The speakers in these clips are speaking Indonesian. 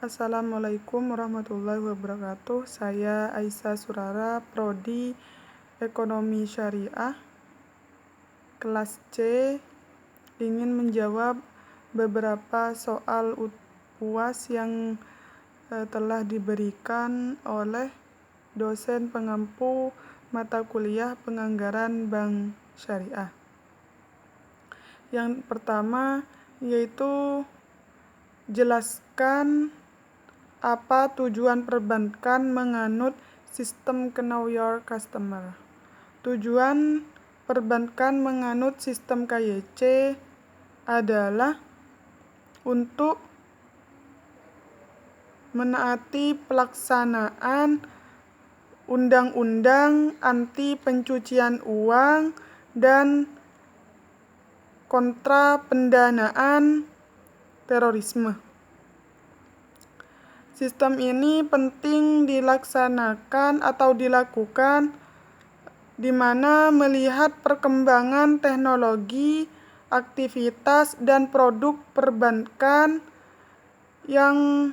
Assalamualaikum warahmatullahi wabarakatuh. Saya Aisyah Surara, Prodi Ekonomi Syariah, kelas C, ingin menjawab beberapa soal UAS yang telah diberikan oleh dosen pengampu mata kuliah Penganggaran Bank Syariah. Yang pertama yaitu jelaskan apa tujuan perbankan menganut sistem Know Your Customer. Tujuan perbankan menganut sistem KYC adalah untuk menaati pelaksanaan undang-undang anti pencucian uang dan kontra pendanaan terorisme. Sistem ini penting dilaksanakan atau dilakukan di mana melihat perkembangan teknologi, aktivitas, dan produk perbankan yang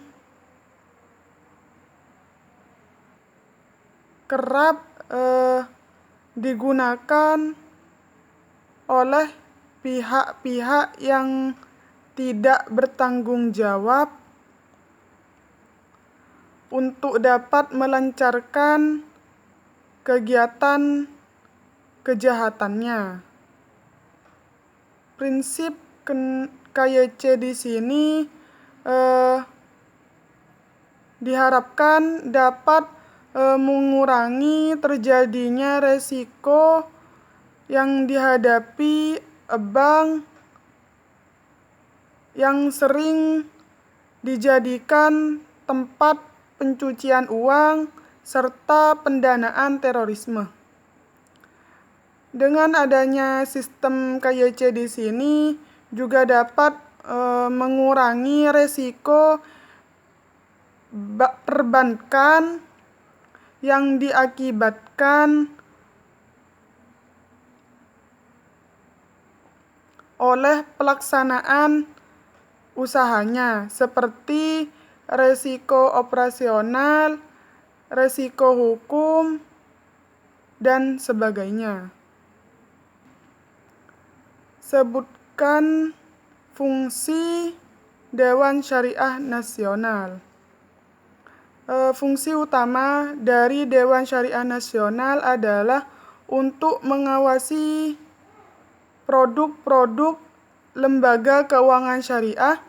kerap digunakan oleh pihak-pihak yang tidak bertanggung jawab untuk dapat melancarkan kegiatan kejahatannya. Prinsip KYC di sini diharapkan dapat mengurangi terjadinya resiko yang dihadapi bank yang sering dijadikan tempat pencucian uang serta pendanaan terorisme. Dengan adanya sistem KYC di sini juga dapat mengurangi resiko perbankan yang diakibatkan oleh pelaksanaan usahanya, seperti resiko operasional, resiko hukum, dan sebagainya. Sebutkan fungsi Dewan Syariah Nasional. Fungsi utama dari Dewan Syariah Nasional adalah untuk mengawasi produk-produk lembaga keuangan syariah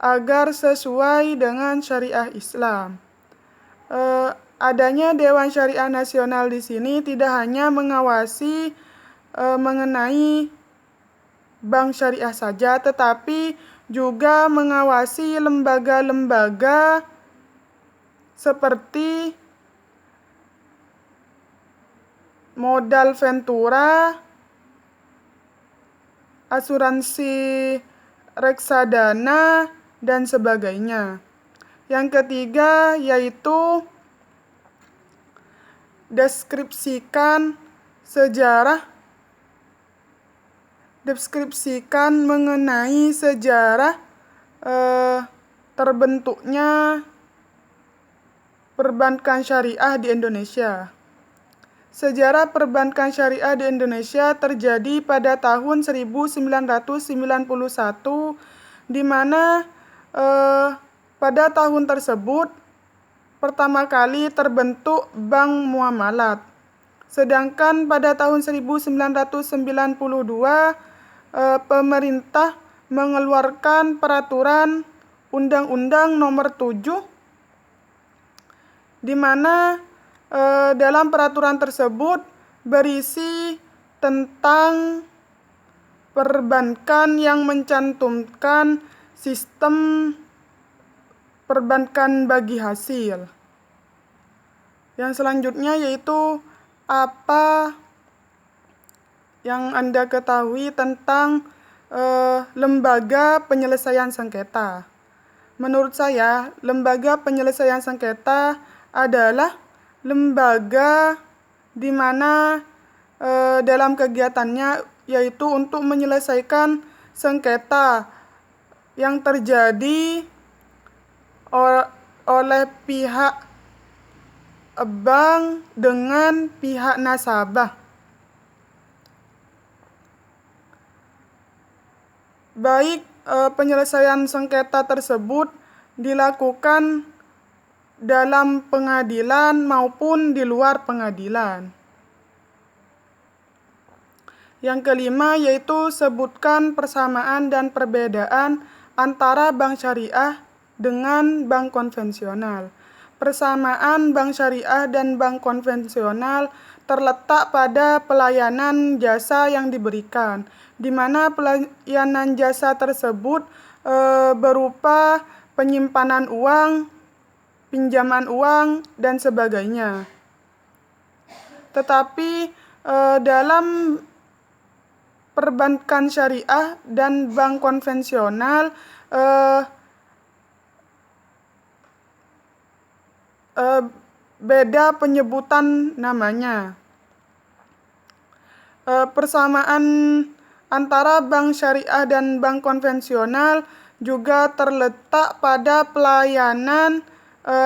agar sesuai dengan syariah Islam. Adanya Dewan Syariah Nasional di sini tidak hanya mengawasi mengenai bank syariah saja, tetapi juga mengawasi lembaga-lembaga seperti modal ventura, asuransi reksadana, dan sebagainya. Yang ketiga yaitu deskripsikan mengenai sejarah terbentuknya perbankan syariah di Indonesia. Sejarah perbankan syariah di Indonesia terjadi pada tahun 1991, di mana pada tahun tersebut pertama kali terbentuk Bank Muamalat. Sedangkan pada tahun 1992 pemerintah mengeluarkan peraturan Undang-Undang Nomor 7, di mana dalam peraturan tersebut berisi tentang perbankan yang mencantumkan sistem perbankan bagi hasil. Yang selanjutnya yaitu apa yang Anda ketahui tentang lembaga penyelesaian sengketa. Menurut saya, lembaga penyelesaian sengketa adalah lembaga di mana dalam kegiatannya yaitu untuk menyelesaikan sengketa yang terjadi oleh pihak bank dengan pihak nasabah. Baik penyelesaian sengketa tersebut dilakukan dalam pengadilan maupun di luar pengadilan. Yang kelima yaitu sebutkan persamaan dan perbedaan antara bank syariah dengan bank konvensional. Persamaan bank syariah dan bank konvensional terletak pada pelayanan jasa yang diberikan, di mana pelayanan jasa tersebut berupa penyimpanan uang, pinjaman uang, dan sebagainya. Tetapi dalam perbankan syariah dan bank konvensional beda penyebutan namanya. Persamaan antara bank syariah dan bank konvensional juga terletak pada pelayanan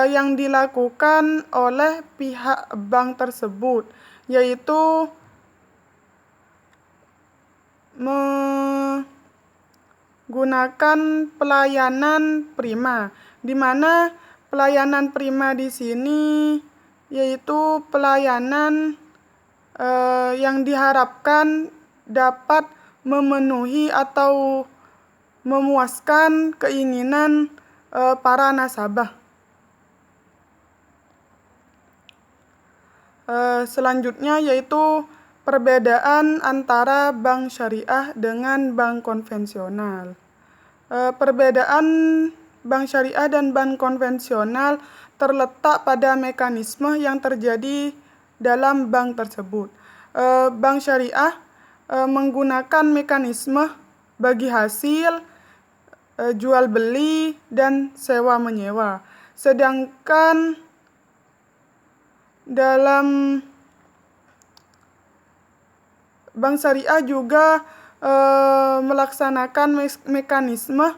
yang dilakukan oleh pihak bank tersebut, yaitu menggunakan pelayanan prima, di mana pelayanan prima di sini yaitu pelayanan yang diharapkan dapat memenuhi atau memuaskan keinginan para nasabah. Selanjutnya yaitu perbedaan antara bank syariah dengan bank konvensional. Perbedaan bank syariah dan bank konvensional terletak pada mekanisme yang terjadi dalam bank tersebut. Bank syariah menggunakan mekanisme bagi hasil, jual beli, dan sewa menyewa. Sedangkan dalam bank syariah juga melaksanakan mekanisme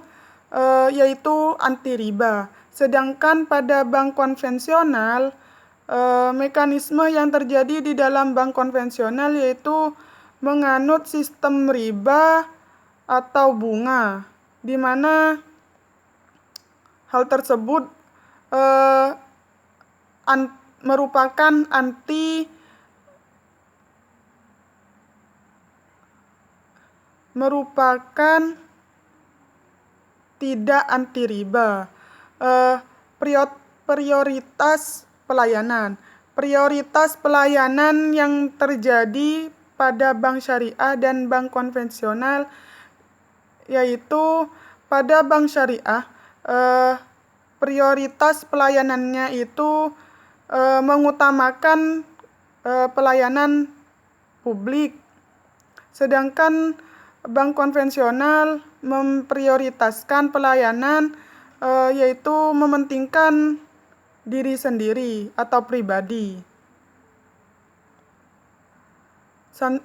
yaitu anti riba. Sedangkan pada bank konvensional mekanisme yang terjadi di dalam bank konvensional yaitu menganut sistem riba atau bunga, di mana hal tersebut merupakan tidak anti riba. Prioritas pelayanan. Prioritas pelayanan yang terjadi pada bank syariah dan bank konvensional yaitu pada bank syariah prioritas pelayanannya itu mengutamakan pelayanan publik, sedangkan bank konvensional memprioritaskan pelayanan yaitu mementingkan diri sendiri atau pribadi.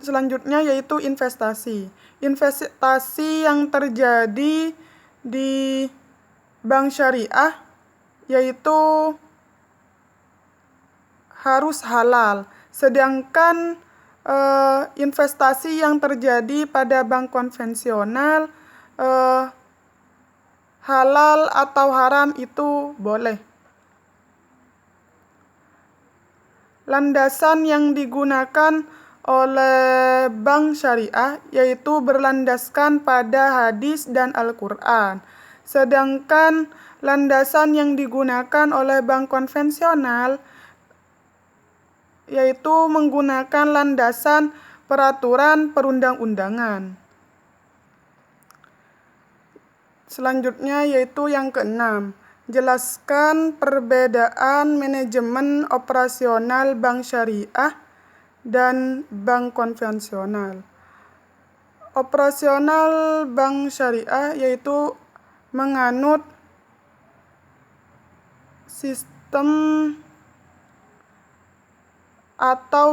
Selanjutnya yaitu investasi. Investasi yang terjadi di bank syariah yaitu harus halal, sedangkan investasi yang terjadi pada bank konvensional halal atau haram itu boleh. Landasan yang digunakan oleh bank syariah yaitu berlandaskan pada hadis dan Al-Quran. Sedangkan landasan yang digunakan oleh bank konvensional yaitu menggunakan landasan peraturan perundang-undangan. Selanjutnya yaitu yang keenam, jelaskan perbedaan manajemen operasional bank syariah dan bank konvensional. Operasional bank syariah yaitu menganut sistem atau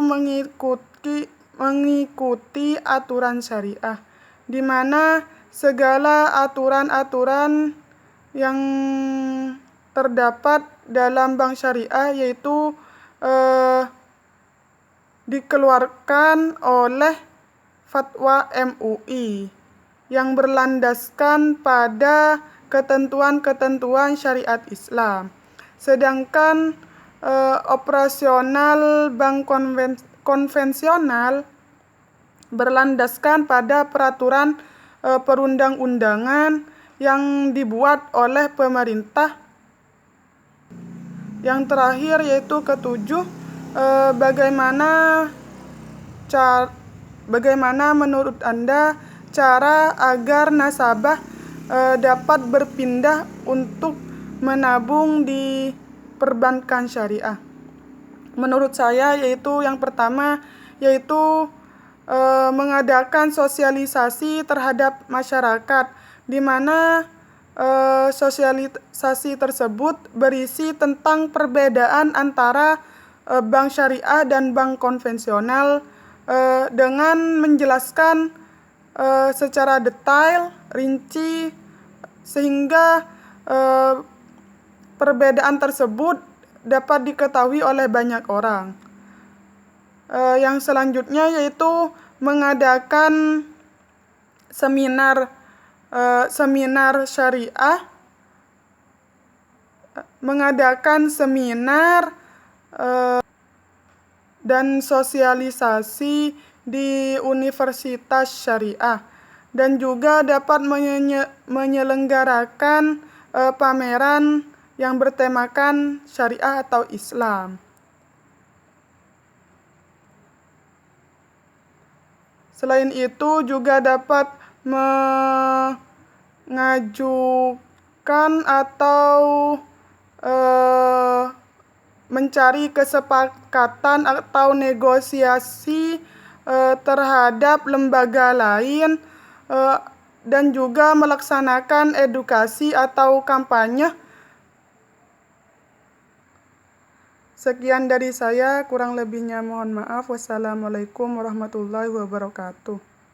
mengikuti aturan syariah, di mana segala aturan-aturan yang terdapat dalam bank syariah, yaitu dikeluarkan oleh fatwa MUI yang berlandaskan pada ketentuan-ketentuan syariat Islam. Sedangkan operasional bank konvensional berlandaskan pada peraturan perundang-undangan yang dibuat oleh pemerintah. Yang terakhir yaitu ketujuh, bagaimana menurut Anda cara agar nasabah dapat berpindah untuk menabung di perbankan syariah? Menurut saya yaitu yang pertama yaitu mengadakan sosialisasi terhadap masyarakat, di mana sosialisasi tersebut berisi tentang perbedaan antara bank syariah dan bank konvensional dengan menjelaskan secara detail, rinci, sehingga perbedaan tersebut dapat diketahui oleh banyak orang. Yang selanjutnya yaitu mengadakan seminar syariah, dan sosialisasi di universitas syariah, dan juga dapat menyelenggarakan pameran yang bertemakan syariah atau Islam. Selain itu juga dapat mengajukan atau mencari kesepakatan atau negosiasi terhadap lembaga lain, dan juga melaksanakan edukasi atau kampanye. Sekian dari saya, kurang lebihnya mohon maaf. Wassalamualaikum warahmatullahi wabarakatuh.